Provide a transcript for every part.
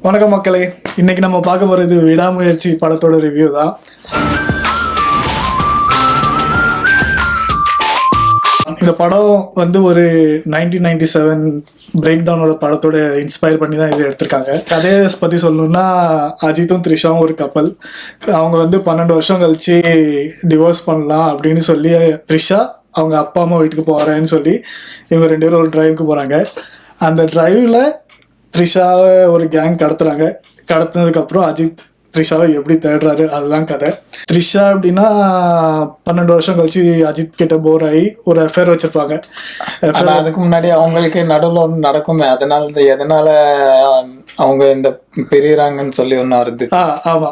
வணக்கம் மக்களே, இன்னைக்கு நம்ம பார்க்க போறது விடாமுயற்சி படத்தோட ரிவ்யூ தான். இந்த படம் வந்து ஒரு 1997 பிரேக் டவுனோட படத்தோட இன்ஸ்பயர் பண்ணி தான் இது எடுத்திருக்காங்க. கதையை பற்றி சொல்லணும்னா, அஜித்தும் த்ரிஷாவும் ஒரு கப்பல். அவங்க வந்து 12 வருஷம் கழிச்சு டிவோர்ஸ் பண்ணலாம் அப்படின்னு சொல்லி த்ரிஷா அவங்க அப்பா அம்மா வீட்டுக்கு போகிறேன்னு சொல்லி இவங்க 2 பேரும் ஒரு டிரைவுக்கு போகிறாங்க. அந்த டிரைவில் த்ரிஷாவை ஒரு கேங் கடத்துறாங்க. கடத்தினதுக்கப்புறம் அஜித் த்ரிஷாவை எப்படி தேடுறாரு, அதுதான் கதை. த்ரிஷா அப்படின்னா 12 வருஷம் கழிச்சு அஜித் கிட்ட போர் ஆகி ஒரு அஃபேர் வச்சிருப்பாங்க. அதுக்கு முன்னாடி அவங்களுக்கு நடுவில் ஒன்று நடக்குமே, எதனால அவங்க இந்த பிரியறாங்கன்னு சொல்லி ஒன்று வருது. ஆமா,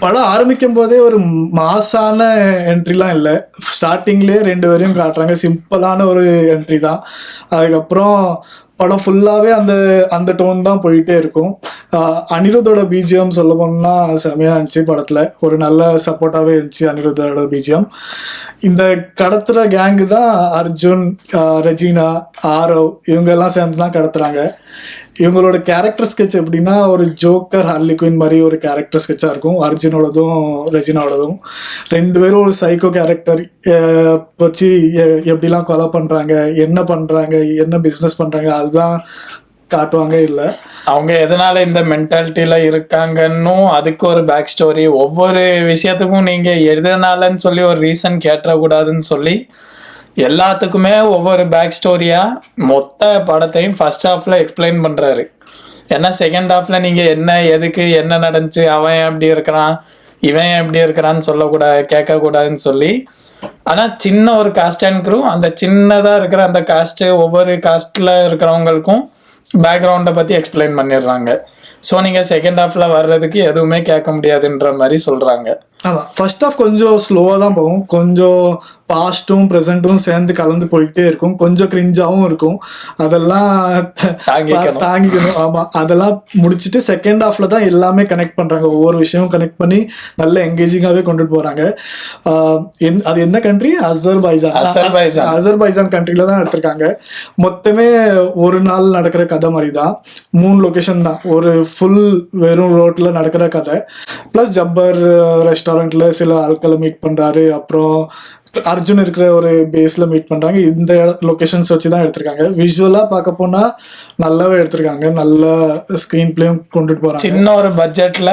படம் ஆரம்பிக்கும் போதே ஒரு மாசான என்ட்ரிலாம் இல்லை. ஸ்டார்டிங்லேயே 2 பேரையும் காட்டுறாங்க. சிம்பிளான ஒரு என்ட்ரி தான். அதுக்கப்புறம் படம் ஃபுல்லாகவே அந்த டோன் தான் போயிட்டே இருக்கும். அனிருத்தோட பிஜிஎம் சொல்ல போனால் செமையாக இருந்துச்சு. படத்தில் ஒரு நல்ல சப்போர்ட்டாகவே இருந்துச்சு அனிருத்தோட பிஜிஎம். இந்த கடத்துகிற கேங்கு தான் அர்ஜுன், ரெஜினா, ஆரவ் இவங்கெல்லாம் சேர்ந்து தான் கடத்துறாங்க. இவங்களோட கேரக்டர் ஸ்கெட்ச் எப்படின்னா, ஒரு ஜோக்கர், ஹார்லி குயின் மாதிரி ஒரு கேரக்டர் ஸ்கெட்சாக இருக்கும். அர்ஜுனோடதும் ரெஜினாவோடதும் 2 பேரும் ஒரு சைக்கோ கேரக்டர் வச்சு எப்படிலாம் கொலை பண்ணுறாங்க, என்ன பிஸ்னஸ் பண்ணுறாங்க அதுதான் காட்டுவாங்க. இல்லை அவங்க எதனால இந்த மென்டாலிட்டியில இருக்காங்கன்னு அதுக்கு ஒரு பேக் ஸ்டோரி, ஒவ்வொரு விஷயத்துக்கும் நீங்க எதனாலன்னு சொல்லி ஒரு ரீசன் கேட்டக்கூடாதுன்னு சொல்லி எல்லாத்துக்குமே ஒவ்வொரு பேக் ஸ்டோரியா மொத்த படத்தையும் ஃபர்ஸ்ட் ஹாஃப்ல எக்ஸ்பிளைன் பண்றாரு. ஏன்னா செகண்ட் ஹாஃப்ல நீங்க என்ன எதுக்கு என்ன நடந்துச்சு, அவன் எப்படி இருக்கிறான் இவன் எப்படி இருக்கிறான்னு கேட்கக்கூடாதுன்னு சொல்லி, ஆனா சின்ன ஒரு காஸ்ட் அண்ட் க்ரூ, அந்த சின்னதா இருக்கிற அந்த காஸ்ட் ஒவ்வொரு காஸ்ட்ல இருக்கிறவங்களுக்கும் பேக்ரவுண்டை பத்தி எக்ஸ்பிளைன் பண்ணிடுறாங்க. ஸோ நீங்கள் செகண்ட் ஹாஃப்ல வர்றதுக்கு எதுவுமே கேட்க முடியாதுன்ற மாதிரி சொல்றாங்க. ஆமாம், ஃபர்ஸ்ட் ஹாஃப் கொஞ்சம் ஸ்லோவாக தான் போகும். கொஞ்சம் பாஸ்ட்டும் ப்ரெசண்ட்டும் சேர்ந்து கலந்து போயிட்டே இருக்கும். கொஞ்சம் கிரிஞ்சாகவும் இருக்கும். அதெல்லாம் தாங்கிக்கணும். ஆமாம், அதெல்லாம் முடிச்சுட்டு செகண்ட் ஹாஃப்ல தான் எல்லாமே கனெக்ட் பண்ணுறாங்க. ஒவ்வொரு விஷயமும் கனெக்ட் பண்ணி நல்ல எங்கேஜிங்காகவே கொண்டுட்டு போகிறாங்க. அது எந்த கண்ட்ரி? அசர்பைஜான் கண்ட்ரில தான் எடுத்திருக்காங்க. மொத்தமே ஒரு நாள் நடக்கிற கதை மாதிரி தான். 3 லொக்கேஷன் தான். ஒரு ஃபுல் வெறும் ரோட்டில் நடக்கிற கதை. ப்ளஸ் ஜப்பர் ரெஸ்டாரண்ட்ல சில ஆட்களை மீட் பண்ணுறாரு. அப்புறம் அர்ஜுன் இருக்கிற ஒரு பேஸ்ல மீட் பண்றாங்க. இந்த லொகேஷன்ஸ் வச்சு தான் எடுத்திருக்காங்க. விஷுவலா பார்க்க போனா நல்லாவே எடுத்திருக்காங்க. நல்ல ஸ்கிரீன் பிளேயும் கொண்டுட்டு போறாங்க. சின்ன ஒரு பட்ஜெட்ல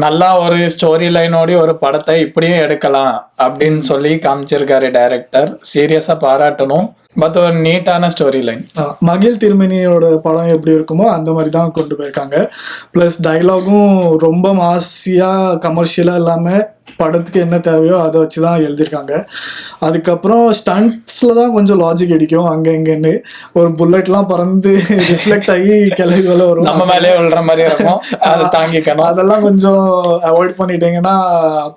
நல்லா ஒரு ஸ்டோரி லைனோட ஒரு படத்தை இப்படியும் எடுக்கலாம் அப்படின்னு சொல்லி காமிச்சிருக்காரு டைரக்டர். சீரியஸா பாராட்டணும். பட் ஒரு நீட்டான ஸ்டோரி லைன். மகிழ் திருமணியோட படம் எப்படி இருக்குமோ அந்த மாதிரி தான் கொண்டு போயிருக்காங்க. பிளஸ் டைலாகும் ரொம்ப மாசியா கமர்ஷியலா இல்லாம படத்துக்கு என்ன தேவையோ அதை வச்சு தான் எழுதியிருக்காங்க. அதுக்கப்புறம் ஸ்டண்ட்ஸில் தான் கொஞ்சம் லாஜிக் அடிக்கும். அங்கே இங்கேன்னு ஒரு புல்லட்லாம் பறந்து ரிஃப்ளெக்ட் ஆகி கிளவி வேலை வரும், நம்ம மேலே விழுற மாதிரி இருக்கும். அதை தாங்கிக்கணும். அதெல்லாம் கொஞ்சம் அவாய்ட் பண்ணிட்டீங்கன்னா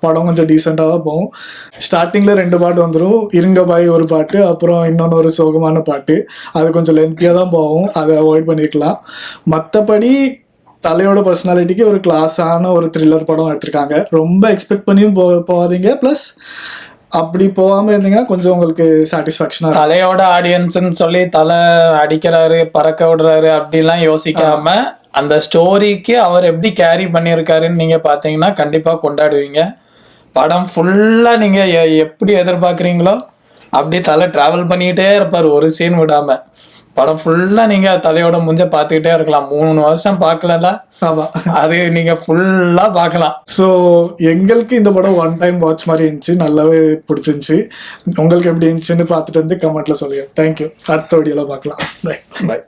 படம் கொஞ்சம் டீசெண்டாக தான் போகும். ஸ்டார்டிங்கில் 2 பாட்டு வந்துடும். இருங்க பாய் ஒரு பாட்டு, அப்புறம் இன்னொன்று ஒரு சோகமான பாட்டு. அது கொஞ்சம் லென்த்தியாக தான் போகும். அதை அவாய்ட் பண்ணிக்கலாம். மற்றபடி தலையோட பர்சனாலிட்டிக்கு ஒரு கிளாஸான ஒரு த்ரில்லர் படம் எடுத்திருக்காங்க. ரொம்ப எக்ஸ்பெக்ட் பண்ணியும் போகாதீங்க. ப்ளஸ் அப்படி போகாமல் இருந்தீங்கன்னா கொஞ்சம் உங்களுக்கு சாட்டிஸ்ஃபேக்ஷனாக. தலையோட ஆடியன்ஸ்ன்னு சொல்லி தலை அடிக்கிறாரு, பறக்க விடுறாரு அப்படிலாம் யோசிக்காம அந்த ஸ்டோரிக்கு அவர் எப்படி கேரி பண்ணியிருக்காருன்னு நீங்கள் பார்த்தீங்கன்னா கண்டிப்பாக கொண்டாடுவீங்க. படம் ஃபுல்லாக நீங்கள் எப்படி எதிர்பார்க்குறீங்களோ அப்படி தலை ட்ராவல் பண்ணிக்கிட்டே இருப்பார், ஒரு சீன் விடாமல். படம் ஃபுல்லா நீங்க தலையோட முஞ்ச பாத்துக்கிட்டே இருக்கலாம். 3 வருஷம் பாக்கலன்னா அது நீங்க ஃபுல்லா பாக்கலாம். ஸோ எங்களுக்கு இந்த படம் 1 டைம் வாட்ச் மாதிரி இருந்துச்சு. நல்லாவே பிடிச்சிருந்துச்சு. உங்களுக்கு எப்படி இருந்துச்சுன்னு பார்த்துட்டு வந்து கமெண்ட்ல சொல்லுங்க. தேங்க்யூ. அடுத்த வீடியோல பார்க்கலாம். பை.